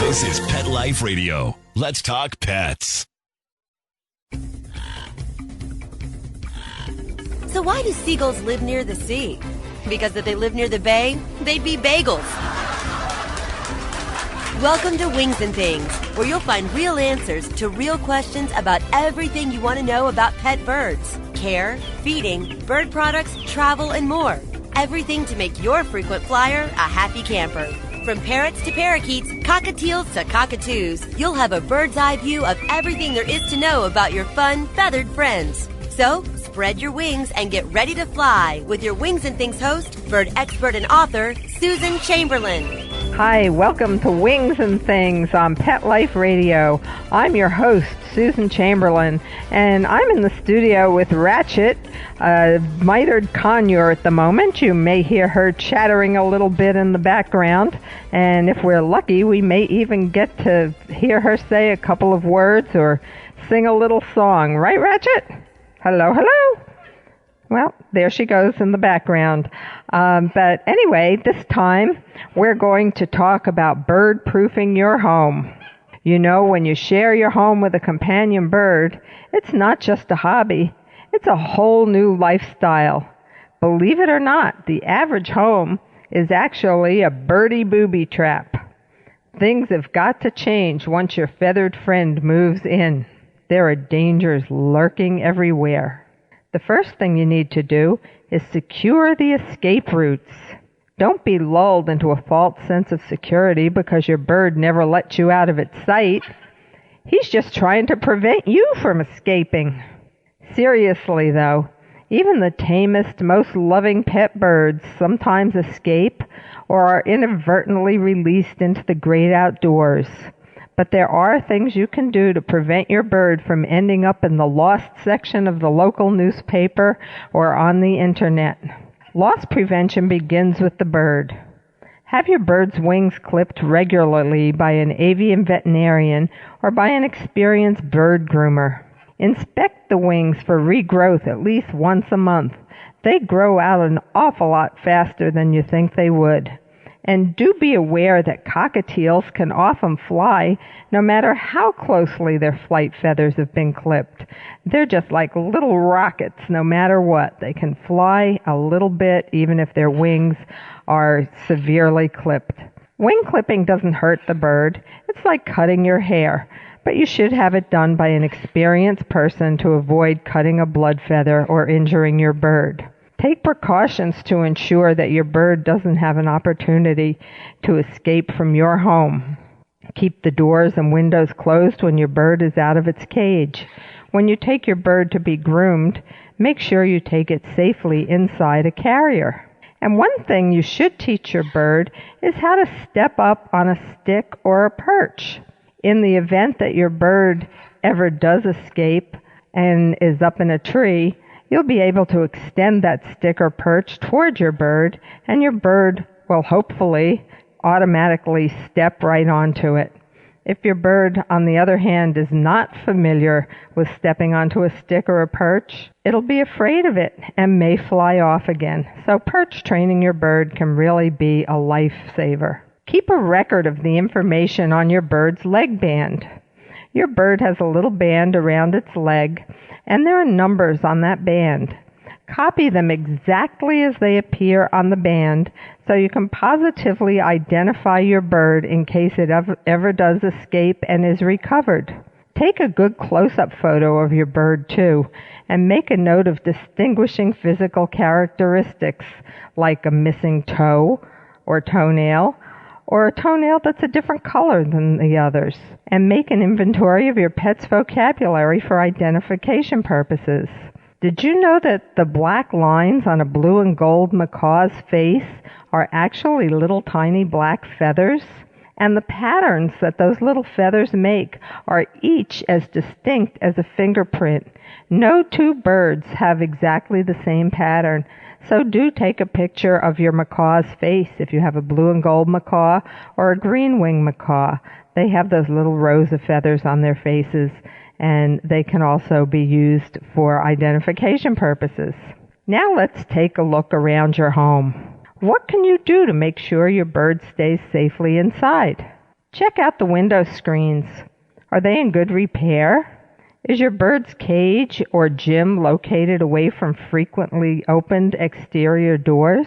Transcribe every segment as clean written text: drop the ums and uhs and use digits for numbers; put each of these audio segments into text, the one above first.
This is Pet Life Radio. Let's talk pets. So why do seagulls live near the sea? Because if they lived near the bay, they'd be bagels. Welcome to Wings and Things, where you'll find real answers to real questions about everything you want to know about pet birds. Care, feeding, bird products, travel, and more. Everything to make your frequent flyer a happy camper. From parrots to parakeets, cockatiels to cockatoos, you'll have a bird's eye view of everything there is to know about your fun, feathered friends. So, spread your wings and get ready to fly with your Wings and Things host, bird expert and author, Susan Chamberlain. Hi, welcome to Wings and Things on Pet Life Radio. I'm your host, Susan Chamberlain, and I'm in the studio with Ratchet, a mitered conure at the moment. You may hear her chattering a little bit in the background, and if we're lucky, we may even get to hear her say a couple of words or sing a little song. Right, Ratchet? Hello, hello. Well, there she goes in the background. But anyway, this time we're going to talk about bird-proofing your home. You know, when you share your home with a companion bird, it's not just a hobby. It's a whole new lifestyle. Believe it or not, the average home is actually a birdie booby trap. Things have got to change once your feathered friend moves in. There are dangers lurking everywhere. The first thing you need to do is secure the escape routes. Don't be lulled into a false sense of security because your bird never lets you out of its sight. He's just trying to prevent you from escaping. Seriously, though, even the tamest, most loving pet birds sometimes escape or are inadvertently released into the great outdoors. But there are things you can do to prevent your bird from ending up in the lost section of the local newspaper or on the internet. Loss prevention begins with the bird. Have your bird's wings clipped regularly by an avian veterinarian or by an experienced bird groomer. Inspect the wings for regrowth at least once a month. They grow out an awful lot faster than you think they would. And do be aware that cockatiels can often fly no matter how closely their flight feathers have been clipped. They're just like little rockets no matter what. They can fly a little bit even if their wings are severely clipped. Wing clipping doesn't hurt the bird. It's like cutting your hair, but you should have it done by an experienced person to avoid cutting a blood feather or injuring your bird. Take precautions to ensure that your bird doesn't have an opportunity to escape from your home. Keep the doors and windows closed when your bird is out of its cage. When you take your bird to be groomed, make sure you take it safely inside a carrier. And one thing you should teach your bird is how to step up on a stick or a perch. In the event that your bird ever does escape and is up in a tree, you'll be able to extend that stick or perch toward your bird, and your bird will hopefully automatically step right onto it. If your bird, on the other hand, is not familiar with stepping onto a stick or a perch, it'll be afraid of it and may fly off again. So perch training your bird can really be a lifesaver. Keep a record of the information on your bird's leg band. Your bird has a little band around its leg, and there are numbers on that band. Copy them exactly as they appear on the band so you can positively identify your bird in case it ever does escape and is recovered. Take a good close-up photo of your bird, too, and make a note of distinguishing physical characteristics like a missing toe or toenail, or a toenail that's a different color than the others. And make an inventory of your pet's vocabulary for identification purposes. Did you know that the black lines on a blue and gold macaw's face are actually little tiny black feathers? And the patterns that those little feathers make are each as distinct as a fingerprint. No two birds have exactly the same pattern. So do take a picture of your macaw's face if you have a blue and gold macaw or a green wing macaw. They have those little rows of feathers on their faces, and they can also be used for identification purposes. Now let's take a look around your home. What can you do to make sure your bird stays safely inside? Check out the window screens. Are they in good repair? Is your bird's cage or gym located away from frequently opened exterior doors?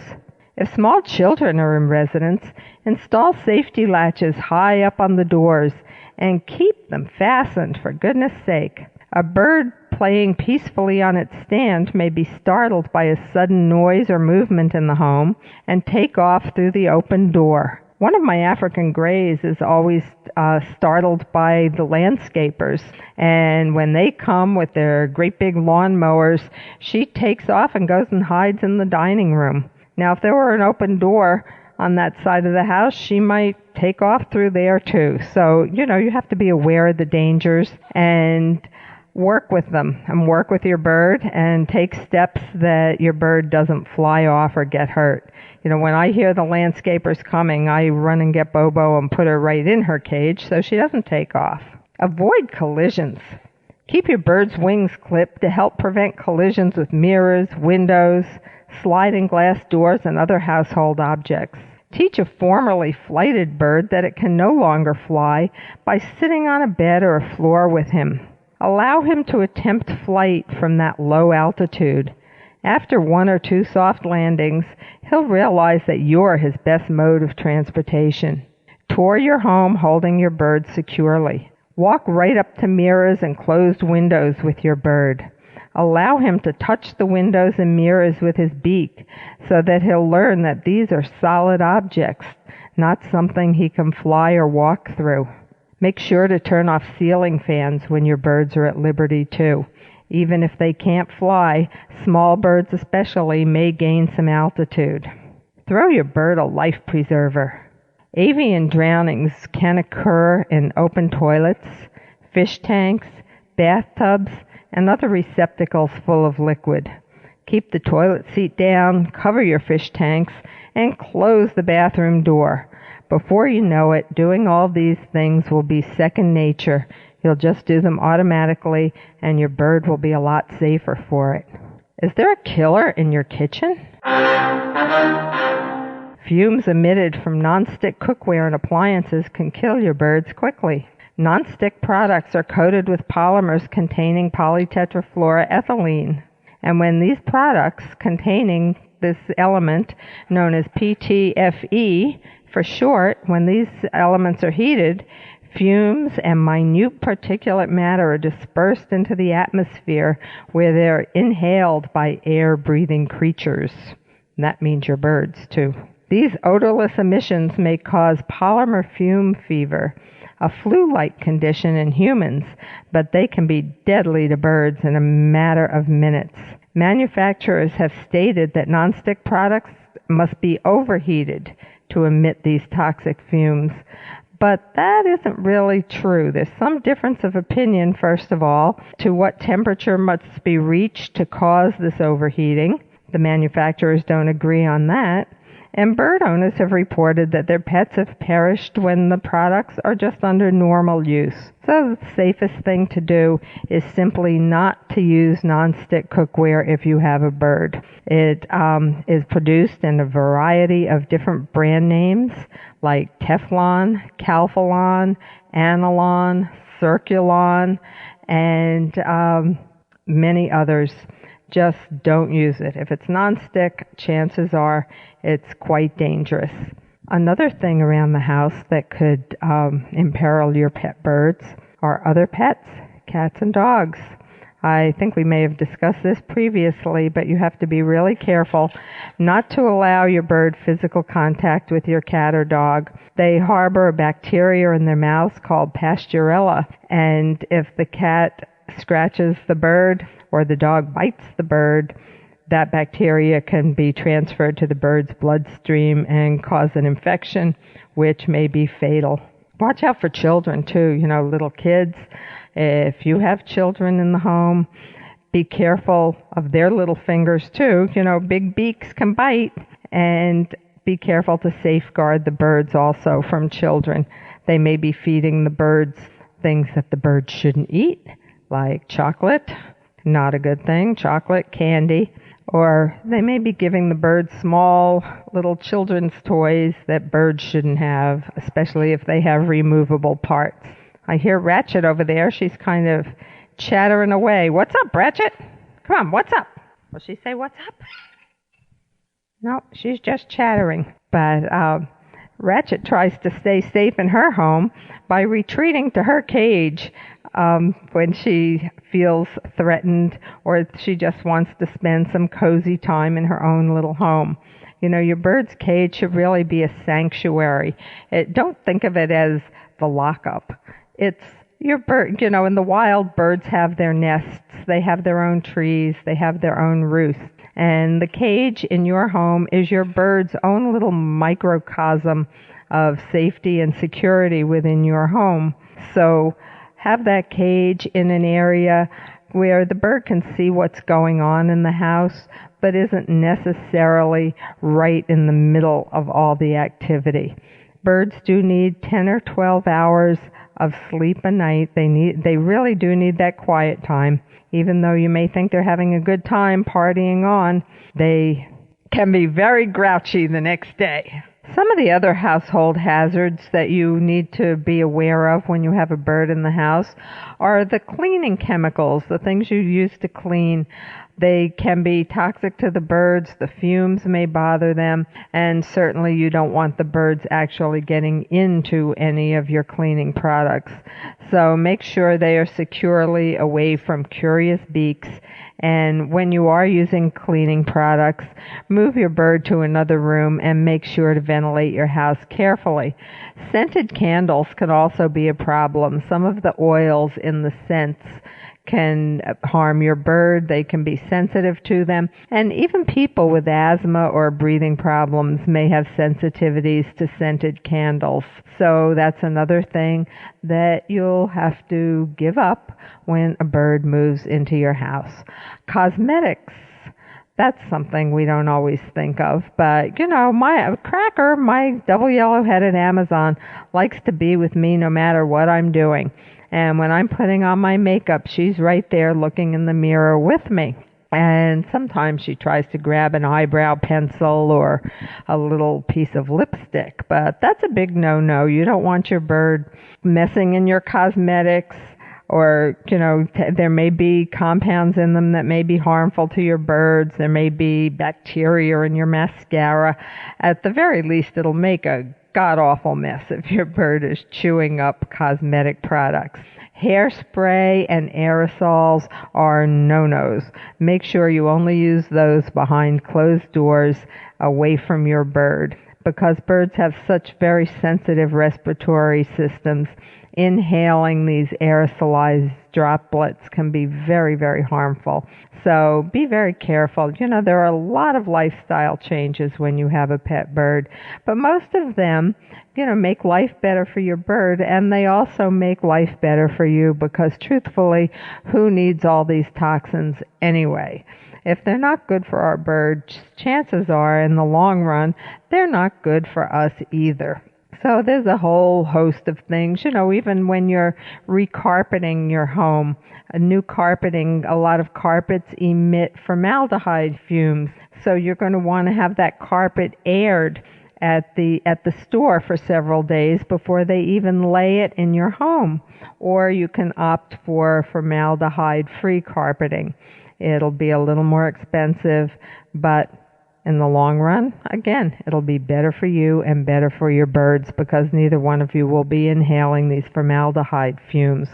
If small children are in residence, install safety latches high up on the doors and keep them fastened, for goodness sake. A bird playing peacefully on its stand may be startled by a sudden noise or movement in the home and take off through the open door. One of my African greys is always startled by the landscapers, and when they come with their great big lawn mowers, she takes off and goes and hides in the dining room. Now, if there were an open door on that side of the house, she might take off through there too. So, you have to be aware of the dangers and work with them and work with your bird and take steps that your bird doesn't fly off or get hurt. When I hear the landscapers coming, I run and get Bobo and put her right in her cage so she doesn't take off. Avoid collisions. Keep your bird's wings clipped to help prevent collisions with mirrors, windows, sliding glass doors, and other household objects. Teach a formerly flighted bird that it can no longer fly by sitting on a bed or a floor with him. Allow him to attempt flight from that low altitude. After 1 or 2 soft landings, he'll realize that you're his best mode of transportation. Tour your home holding your bird securely. Walk right up to mirrors and closed windows with your bird. Allow him to touch the windows and mirrors with his beak so that he'll learn that these are solid objects, not something he can fly or walk through. Make sure to turn off ceiling fans when your birds are at liberty too. Even if they can't fly, small birds especially may gain some altitude. Throw your bird a life preserver. Avian drownings can occur in open toilets, fish tanks, bathtubs, and other receptacles full of liquid. Keep the toilet seat down, cover your fish tanks, and close the bathroom door. Before you know it, doing all these things will be second nature. You'll just do them automatically, and your bird will be a lot safer for it. Is there a killer in your kitchen? Fumes emitted from nonstick cookware and appliances can kill your birds quickly. Nonstick products are coated with polymers containing polytetrafluoroethylene. And when these products containing this element, known as PTFE for short, when these elements are heated, fumes and minute particulate matter are dispersed into the atmosphere where they're inhaled by air-breathing creatures. And that means your birds, too. These odorless emissions may cause polymer fume fever, a flu-like condition in humans, but they can be deadly to birds in a matter of minutes. Manufacturers have stated that nonstick products must be overheated to emit these toxic fumes, but that isn't really true. There's some difference of opinion, first of all, to what temperature must be reached to cause this overheating. The manufacturers don't agree on that. And bird owners have reported that their pets have perished when the products are just under normal use. So the safest thing to do is simply not to use nonstick cookware if you have a bird. It is produced in a variety of different brand names like Teflon, Calphalon, Anilon, Circulon, and many others. Just don't use it. If it's nonstick, chances are it's quite dangerous. Another thing around the house that could imperil your pet birds are other pets, cats and dogs. I think we may have discussed this previously, but you have to be really careful not to allow your bird physical contact with your cat or dog. They harbor a bacteria in their mouths called Pasteurella, and if the cat scratches the bird or the dog bites the bird, that bacteria can be transferred to the bird's bloodstream and cause an infection, which may be fatal. Watch out for children, too, little kids. If you have children in the home, be careful of their little fingers, too. Big beaks can bite, and be careful to safeguard the birds also from children. They may be feeding the birds things that the birds shouldn't eat, like chocolate. Not a good thing. Chocolate, candy, Or they may be giving the birds small little children's toys that birds shouldn't have, especially if they have removable parts. I hear Ratchet over there. She's kind of chattering away. What's up, Ratchet? Come on, what's up? Will she say what's up? No, she's just chattering. But Ratchet tries to stay safe in her home by retreating to her cage when she feels threatened or she just wants to spend some cozy time in her own little home. You know, your bird's cage should really be a sanctuary. Don't think of it as the lockup. It's your bird, you know, in the wild, birds have their nests, they have their own trees, they have their own roosts. And the cage in your home is your bird's own little microcosm of safety and security within your home. So have that cage in an area where the bird can see what's going on in the house, but isn't necessarily right in the middle of all the activity. Birds do need 10 or 12 hours of sleep a night. They really do need that quiet time. Even though you may think they're having a good time partying on, they can be very grouchy the next day. Some of the other household hazards that you need to be aware of when you have a bird in the house are the cleaning chemicals, the things you use to clean. They can be toxic to the birds, the fumes may bother them, and certainly you don't want the birds actually getting into any of your cleaning products. So make sure they are securely away from curious beaks, and when you are using cleaning products, move your bird to another room and make sure to ventilate your house carefully. Scented candles can also be a problem. Some of the oils in the scents can harm your bird. They can be sensitive to them. And even people with asthma or breathing problems may have sensitivities to scented candles. So that's another thing that you'll have to give up when a bird moves into your house. Cosmetics. That's something we don't always think of. But, you know, my Cracker, my double yellow-headed Amazon, likes to be with me no matter what I'm doing. And when I'm putting on my makeup, she's right there looking in the mirror with me. And sometimes she tries to grab an eyebrow pencil or a little piece of lipstick. But that's a big no-no. You don't want your bird messing in your cosmetics. Or, you know, there may be compounds in them that may be harmful to your birds. There may be bacteria in your mascara. At the very least, it'll make a god-awful mess if your bird is chewing up cosmetic products. Hairspray and aerosols are no-nos. Make sure you only use those behind closed doors away from your bird, because birds have such very sensitive respiratory systems. Inhaling these aerosolized droplets can be very, very harmful. So be very careful. You know, there are a lot of lifestyle changes when you have a pet bird, but most of them, you know, make life better for your bird, and they also make life better for you, because truthfully, who needs all these toxins anyway? If they're not good for our birds, chances are in the long run, they're not good for us either. So there's a whole host of things, you know, even when you're recarpeting your home, a new carpeting, a lot of carpets emit formaldehyde fumes. So you're going to want to have that carpet aired at the store for several days before they even lay it in your home. Or you can opt for formaldehyde-free carpeting. It'll be a little more expensive, but in the long run, again, it'll be better for you and better for your birds, because neither one of you will be inhaling these formaldehyde fumes.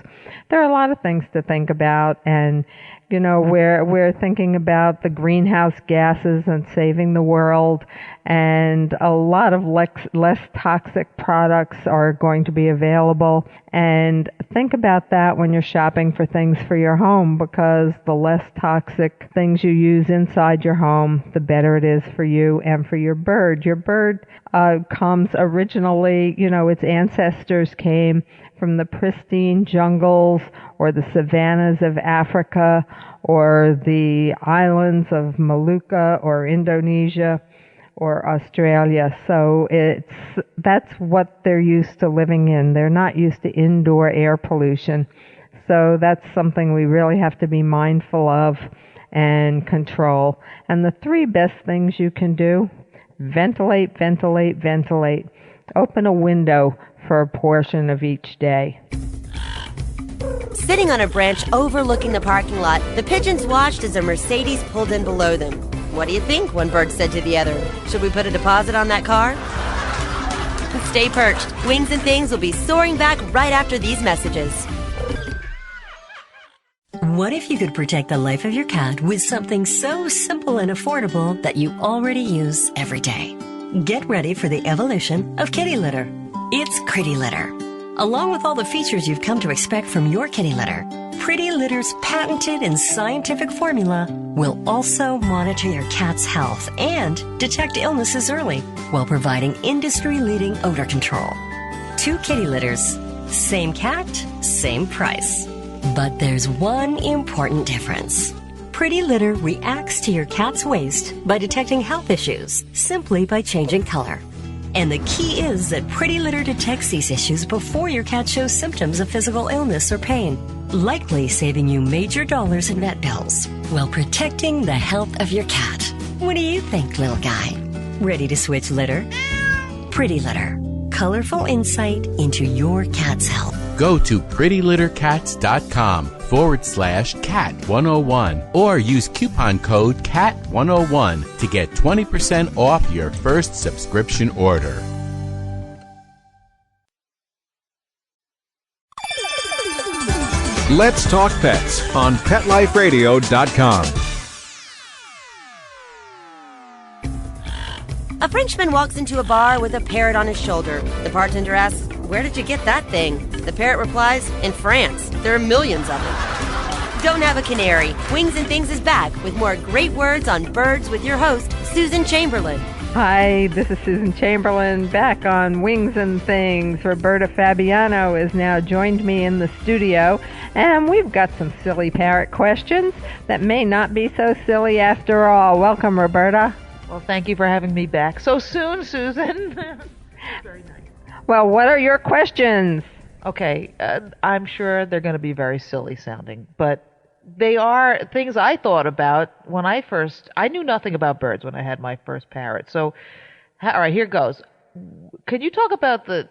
There are a lot of things to think about, and you know, we're thinking about the greenhouse gases and saving the world, and a lot of less toxic products are going to be available. And think about that when you're shopping for things for your home, because the less toxic things you use inside your home, the better it is for you and for your bird. Your bird comes originally, you know, its ancestors came from the pristine jungles or the savannas of Africa or the islands of Maluka or Indonesia or Australia. So that's what they're used to living in. They're not used to indoor air pollution. So that's something we really have to be mindful of. and control. And the 3 best things you can do: ventilate, ventilate, ventilate. Open a window for a portion of each day. Sitting on a branch overlooking the parking lot, the pigeons watched as a Mercedes pulled in below them. What do you think? One bird said to the other. Should we put a deposit on that car? Stay perched. Wings and Things will be soaring back right after these messages. What if you could protect the life of your cat with something so simple and affordable that you already use every day? Get ready for the evolution of kitty litter. It's Pretty Litter. Along with all the features you've come to expect from your kitty litter, Pretty Litter's patented and scientific formula will also monitor your cat's health and detect illnesses early while providing industry-leading odor control. 2 kitty litters, same cat, same price. But there's one important difference. Pretty Litter reacts to your cat's waste by detecting health issues simply by changing color. And the key is that Pretty Litter detects these issues before your cat shows symptoms of physical illness or pain, likely saving you major dollars in vet bills while protecting the health of your cat. What do you think, little guy? Ready to switch litter? Pretty Litter. Colorful insight into your cat's health. Go to prettylittercats.com/cat101 or use coupon code CAT101 to get 20% off your first subscription order. Let's Talk Pets on PetLifeRadio.com. A Frenchman walks into a bar with a parrot on his shoulder. The bartender asks, "Where did you get that thing?" The parrot replies, "In France. There are millions of them." Don't have a canary. Wings and Things is back with more great words on birds with your host, Susan Chamberlain. Hi, this is Susan Chamberlain back on Wings and Things. Roberta Fabiano has now joined me in the studio, and we've got some silly parrot questions that may not be so silly after all. Welcome, Roberta. Well, thank you for having me back so soon, Susan. Very nice. Well, what are your questions? Okay, I'm sure they're going to be very silly sounding, but they are things I thought about when I knew nothing about birds when I had my first parrot. So, all right, here goes. Could you talk about the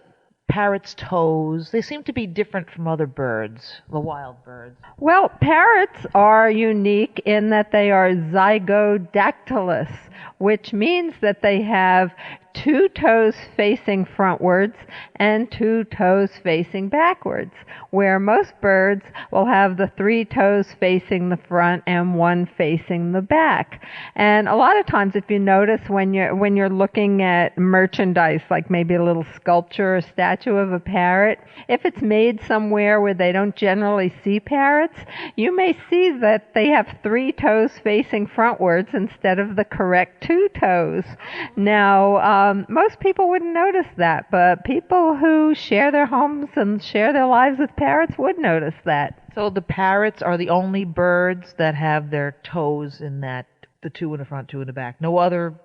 parrot's toes? They seem to be different from other birds, the wild birds. Well, parrots are unique in that they are zygodactylous, which means that they have 2 toes facing frontwards and 2 toes facing backwards, where most birds will have the 3 toes facing the front and 1 facing the back. And a lot of times, if you notice when you're looking at merchandise, like maybe a little sculpture or statue of a parrot, if it's made somewhere where they don't generally see parrots, you may see that they have 3 toes facing frontwards instead of the correct 2 toes. Now, most people wouldn't notice that, but people who share their homes and share their lives with parrots would notice that. So the parrots are the only birds that have their toes in that, the 2 in the front, 2 in the back. No other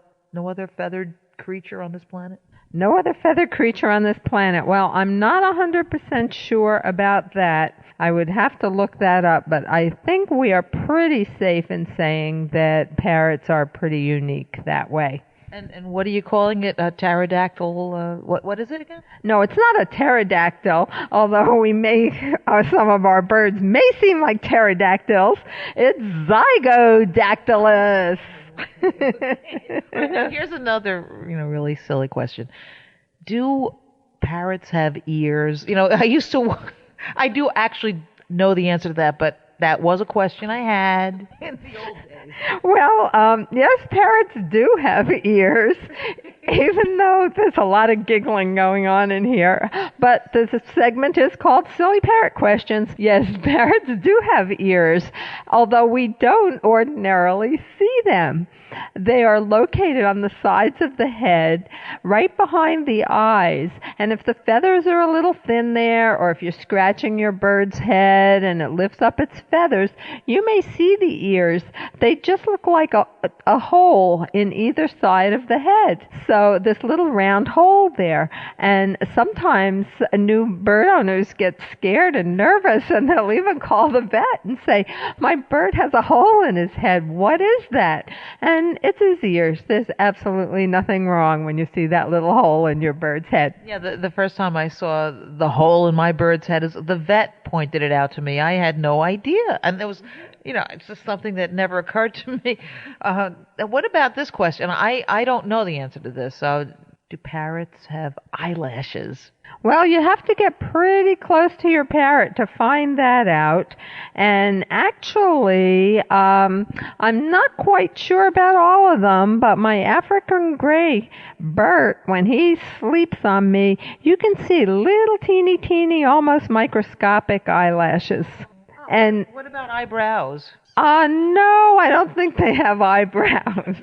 feathered creature on this planet? No other feathered creature on this planet. Well, I'm not 100% sure about that. I would have to look that up, but I think we are pretty safe in saying that parrots are pretty unique that way. And what are you calling it? A pterodactyl? What is it again? No, it's not a pterodactyl, although some of our birds may seem like pterodactyls. It's zygodactylous. Here's another, really silly question. Do parrots have ears? I do actually know the answer to that, but that was a question I had in the old days. Well, yes, parrots do have ears, even though there's a lot of giggling going on in here. But this segment is called Silly Parrot Questions. Yes, parrots do have ears, although we don't ordinarily see them. They are located on the sides of the head, right behind the eyes. And if the feathers are a little thin there, or if you're scratching your bird's head and it lifts up its feathers, you may see the ears. They just look like a hole in either side of the head. So this little round hole there. And sometimes new bird owners get scared and nervous, and they'll even call the vet and say, my bird has a hole in his head. What is that? And it's his ears. There's absolutely nothing wrong when you see that little hole in your bird's head. Yeah, the first time I saw the hole in my bird's head is the vet pointed it out to me. I had no idea. And it was, it's just something that never occurred to me. What about this question? I don't know the answer to this. Do parrots have eyelashes? Well, you have to get pretty close to your parrot to find that out. And actually, I'm not quite sure about all of them, but my African gray, Bert, when he sleeps on me, you can see little teeny, almost microscopic eyelashes. And what about eyebrows? No, I don't think they have eyebrows.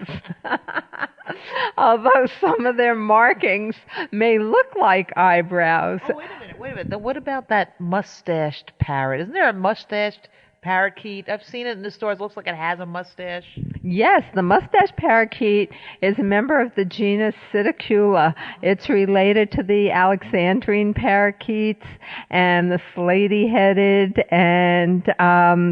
Although some of their markings may look like eyebrows. Oh, wait a minute. What about that mustached parrot? Isn't there a mustached parakeet? I've seen it in the stores. It looks like it has a mustache. Yes, the mustache parakeet is a member of the genus Psittacula. It's related to the Alexandrine parakeets and the slaty-headed and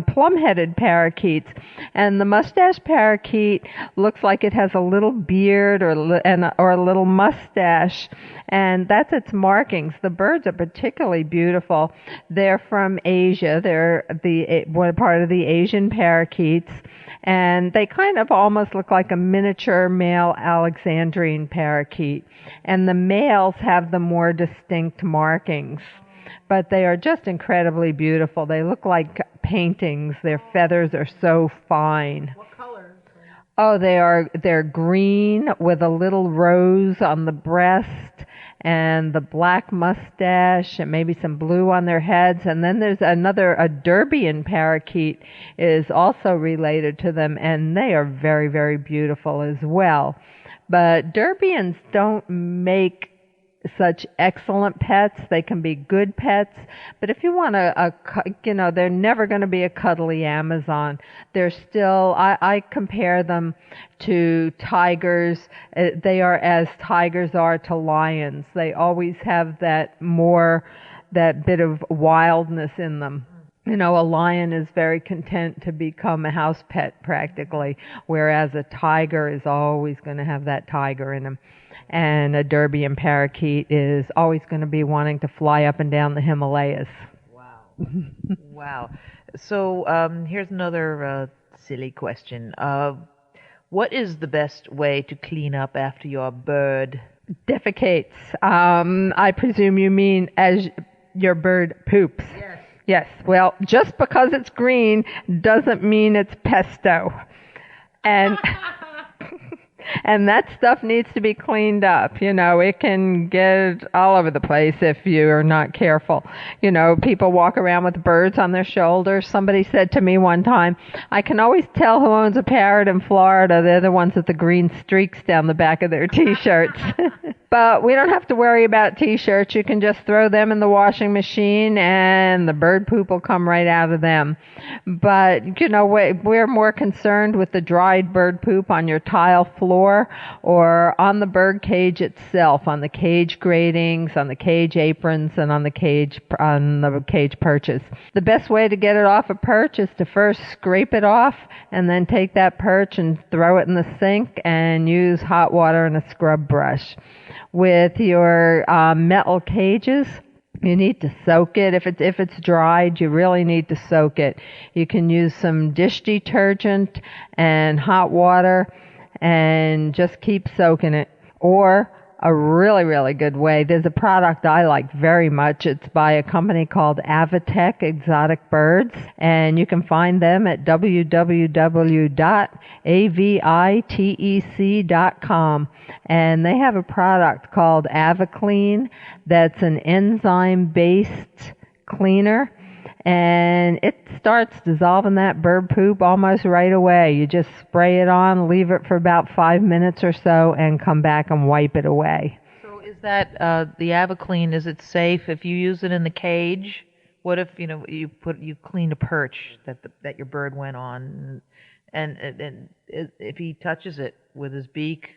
plum-headed parakeets. And the mustache parakeet looks like it has a little beard or a little mustache, and that's its markings. The birds are particularly beautiful. They're from Asia. They're part of the Asian parakeets, and they kind of almost look like a miniature male Alexandrine parakeet. And the males have the more distinct markings, but they are just incredibly beautiful. They look like paintings. Their feathers are so fine. What color? Oh, they're green with a little rose on the breast and the black mustache and maybe some blue on their heads. And then there's a Derbian parakeet is also related to them, and they are very, very beautiful as well. But Derbians don't make such excellent pets. They can be good pets, but if you want they're never going to be a cuddly Amazon. They're still, I compare them to tigers. They are as tigers are to lions. They always have that bit of wildness in them. A lion is very content to become a house pet practically, whereas a tiger is always going to have that tiger in him. And a Derbian parakeet is always going to be wanting to fly up and down the Himalayas. Wow. Wow. So here's another silly question. What is the best way to clean up after your bird defecates? I presume you mean as your bird poops. Yes. Yes. Well, just because it's green doesn't mean it's pesto. And and that stuff needs to be cleaned up. It can get all over the place if you're not careful. People walk around with birds on their shoulders. Somebody said to me one time, I can always tell who owns a parrot in Florida. They're the ones with the green streaks down the back of their T-shirts. But we don't have to worry about T-shirts. You can just throw them in the washing machine and the bird poop will come right out of them. But, we're more concerned with the dried bird poop on your tile floor or on the bird cage itself, on the cage gratings, on the cage aprons, and on the cage perches. The best way to get it off a perch is to first scrape it off and then take that perch and throw it in the sink and use hot water and a scrub brush. With your metal cages, you need to soak it. If it's dried, you really need to soak it. You can use some dish detergent and hot water and just keep soaking it. Or a really, really good way, there's a product I like very much. It's by a company called Avitech Exotic Birds, and you can find them at www.avitec.com. And they have a product called AviClean that's an enzyme-based cleaner. and it starts dissolving that bird poop almost right away. You just spray it on, leave it for about 5 minutes or so, and come back and wipe it away. So is that the Aviclean? Is it safe if you use it in the cage? What if you clean a perch that your bird went on, and if he touches it with his beak,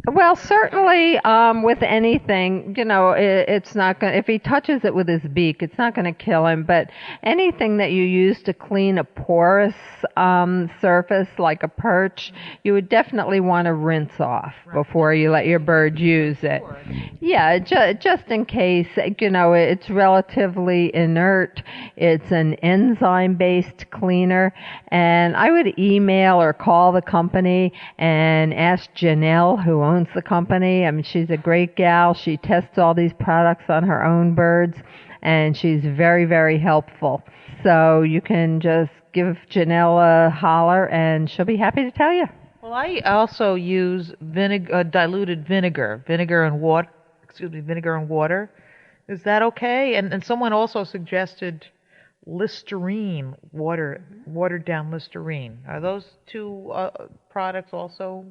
Well, certainly with anything, it's not going. If he touches it with his beak, it's not going to kill him. But anything that you use to clean a porous surface, like a perch, you would definitely want to rinse off before you let your bird use it. Yeah, just in case. It's relatively inert. It's an enzyme-based cleaner, and I would email or call the company and ask Janelle, who owns the company. I mean, she's a great gal. She tests all these products on her own birds, and she's very, very helpful. So you can just give Janelle a holler, and she'll be happy to tell you. Well, I also use diluted vinegar and water. Vinegar and water. Is that okay? And someone also suggested Listerine, watered down Listerine. Are those two products also?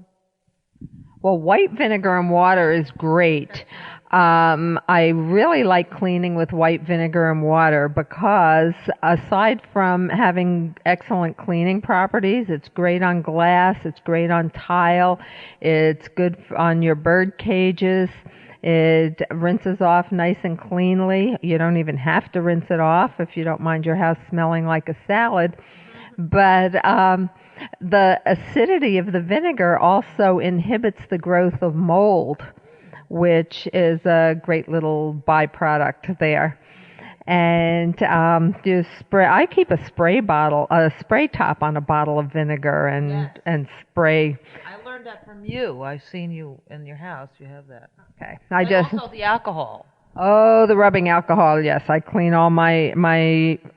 Well, white vinegar and water is great. I really like cleaning with white vinegar and water because aside from having excellent cleaning properties, it's great on glass, it's great on tile, it's good on your bird cages. It rinses off nice and cleanly. You don't even have to rinse it off if you don't mind your house smelling like a salad. But the acidity of the vinegar also inhibits the growth of mold, which is a great little byproduct there. And you spray. I keep a spray top on a bottle of vinegar and spray. I learned that from you. I've seen you in your house. You have that. Okay. Also the alcohol. Oh, the rubbing alcohol. Yes, I clean all my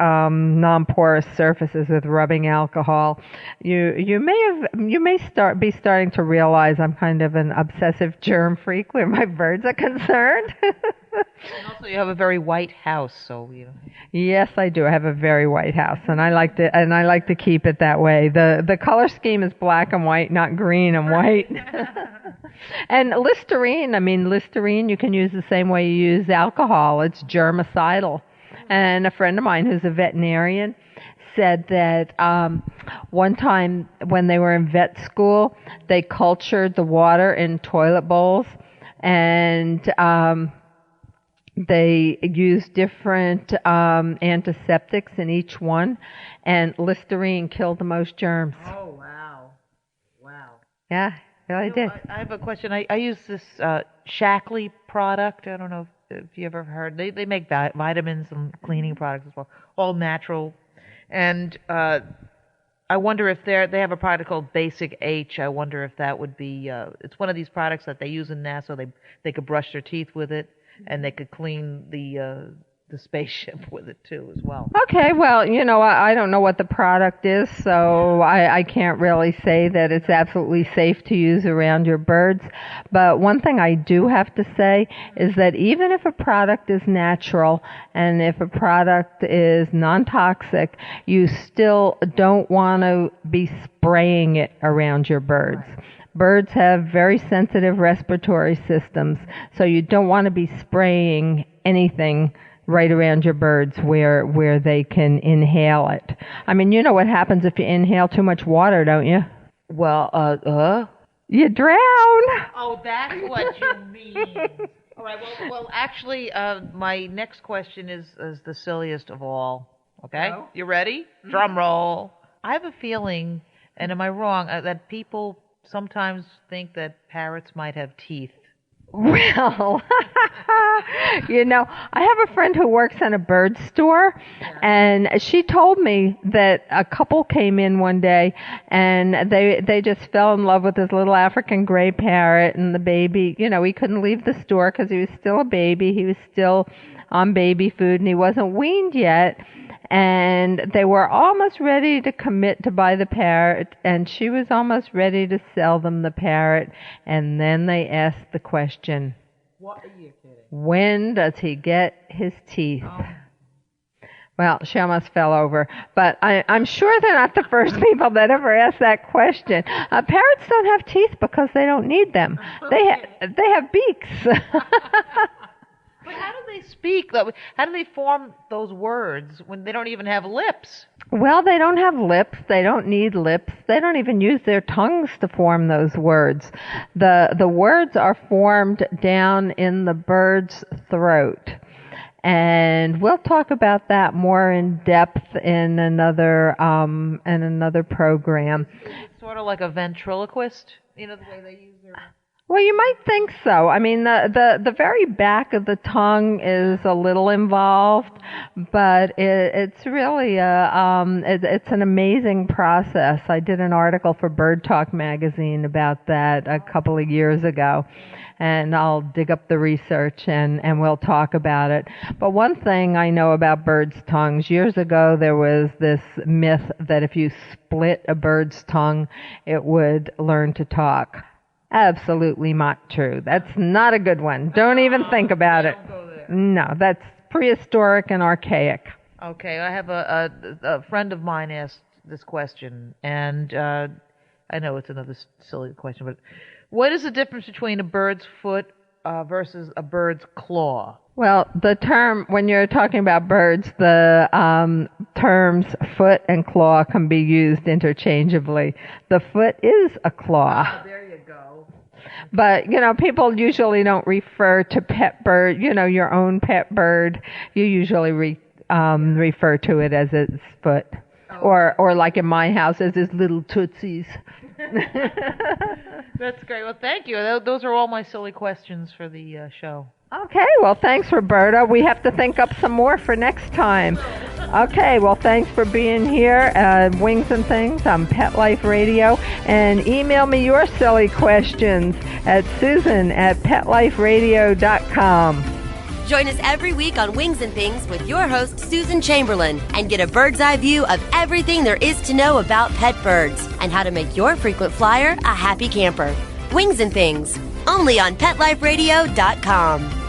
non-porous surfaces with rubbing alcohol. You may be starting to realize I'm kind of an obsessive germ freak where my birds are concerned. And also, you have a very white house, so Yes, I do. I have a very white house, and I like to keep it that way. The color scheme is black and white, not green and white. And Listerine you can use the same way you use alcohol. It's germicidal. And a friend of mine who's a veterinarian said that one time when they were in vet school, they cultured the water in toilet bowls, and they used different antiseptics in each one, and Listerine killed the most germs. Oh, wow. Yeah. I did. I have a question. I use this Shackley product. I don't know if you ever heard. They make vitamins and cleaning products as well, all natural. And I wonder if they have a product called Basic H. I wonder if that would be. It's one of these products that they use in NASA. They could brush their teeth with it, and they could clean the spaceship with it too as well. Okay, well, I don't know what the product is, so I can't really say that it's absolutely safe to use around your birds. But one thing I do have to say is that even if a product is natural and if a product is non-toxic, you still don't want to be spraying it around your birds. Birds have very sensitive respiratory systems, so you don't want to be spraying anything right around your birds where they can inhale it. I mean, you know what happens if you inhale too much water, don't you? Well, you drown. Oh, that's what you mean. All right. Well, actually, my next question is the silliest of all. Okay, You ready? Drum roll. I have a feeling, and am I wrong, that people sometimes think that parrots might have teeth. Well, I have a friend who works in a bird store, and she told me that a couple came in one day, and they just fell in love with this little African gray parrot, and the baby, he couldn't leave the store because he was still a baby. He was still on baby food, and he wasn't weaned yet. And they were almost ready to commit to buy the parrot, and she was almost ready to sell them the parrot. And then they asked the question, "What are you kidding? When does he get his teeth?" Well, she almost fell over. But I'm sure they're not the first people that ever asked that question. Parrots don't have teeth because they don't need them. They have beaks. But how do they speak, though? How do they form those words when they don't even have lips? Well, they don't have lips. They don't need lips. They don't even use their tongues to form those words. The words are formed down in the bird's throat. And we'll talk about that more in depth in another program. It's sort of like a ventriloquist, the way they use their... Well, you might think so. I mean, the very back of the tongue is a little involved, but it's really it's an amazing process. I did an article for Bird Talk magazine about that a couple of years ago, and I'll dig up the research and we'll talk about it. But one thing I know about birds' tongues, years ago there was this myth that if you split a bird's tongue, it would learn to talk. Absolutely not true. That's not a good one. Don't even think about it. No, that's prehistoric and archaic. Okay, I have a friend of mine asked this question, and I know it's another silly question, but what is the difference between a bird's foot versus a bird's claw? Well, the term, when you're talking about birds, the terms foot and claw can be used interchangeably. The foot is a claw. Oh, there you go. But, people usually don't refer to pet bird, your own pet bird. You usually refer to it as its foot. Oh. Or like in my house, as its little tootsies. That's great. Well, thank you. Those are all my silly questions for the show. Okay, well, thanks, Roberta. We have to think up some more for next time. Okay, well, thanks for being here. Wings and Things on Pet Life Radio. And email me your silly questions at susan@petliferadio.com. Join us every week on Wings and Things with your host, Susan Chamberlain, and get a bird's eye view of everything there is to know about pet birds and how to make your frequent flyer a happy camper. Wings and Things, only on PetLifeRadio.com.